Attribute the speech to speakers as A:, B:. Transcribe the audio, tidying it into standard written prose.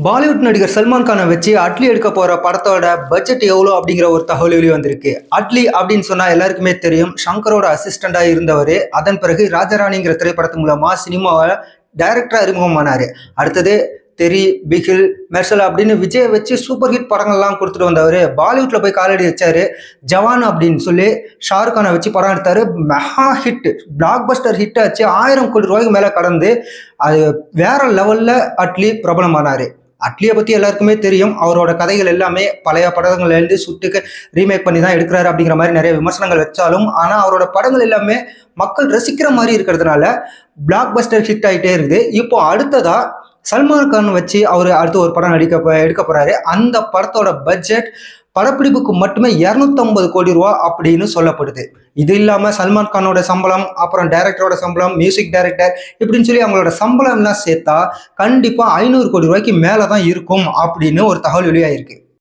A: பாலிவுட் நடிகர் சல்மான் கானை வச்சு அட்லி எடுக்க போற படத்தோட பட்ஜெட் எவ்வளோ அப்படிங்கிற ஒரு தகவல் வெளியே வந்திருக்கு. அட்லி அப்படின்னு சொன்னா எல்லாருக்குமே தெரியும், ஷங்கரோட அசிஸ்டண்டா இருந்தவர். அதன் பிறகு ராஜராணிங்கிற திரைப்படத்து மூலமா சினிமாவை டைரக்டரா அறிமுகமானாரு. அடுத்தது தெரி, பிகில், மெர்சல் அப்படின்னு விஜய் வச்சு சூப்பர் ஹிட் படங்கள்லாம் கொடுத்துட்டு வந்தவர். பாலிவுட்ல போய் காலடி வச்சாரு. ஜவான் அப்படின்னு சொல்லி ஷாருக் கானை வச்சு படம் எடுத்தாரு. Mega hit, black Bastar hit ஆச்சு. 1000 கோடி ரூபாய்க்கு மேல கடந்து அது வேற லெவல்ல அட்லி பிரபலமானாரு. அட்லியை பத்தி எல்லாருக்குமே தெரியும். அவரோட கதைகள் எல்லாமே பழைய படங்கள்ல இருந்து சுட்டுக்கு ரீமேக் பண்ணி தான் எடுக்கிறாரு அப்படிங்கிற மாதிரி நிறைய விமர்சனங்கள் வச்சாலும், ஆனா அவரோட படங்கள் எல்லாமே மக்கள் ரசிக்கிற மாதிரி இருக்கிறதுனால பிளாக் பஸ்டர் ஹிட் ஆகிட்டே இருக்குது. இப்போ அடுத்ததா சல்மான் கான் வச்சு அவர் அடுத்து ஒரு படம் எடுக்க போறாரு. அந்த படத்தோட பட்ஜெட் படப்பிடிப்புக்கு மட்டுமே 250 கோடி ரூபா அப்படின்னு சொல்லப்படுது. இது இல்லாம சல்மான் கானோட சம்பளம், அப்புறம் டைரக்டரோட சம்பளம், மியூசிக் டைரக்டர் இப்படின்னு சொல்லி அவங்களோட சம்பளம் எல்லாம் சேர்த்தா கண்டிப்பா 500 கோடி ரூபாய்க்கு மேலதான் இருக்கும் அப்படின்னு ஒரு தகவல் வெளியாயிருக்கு.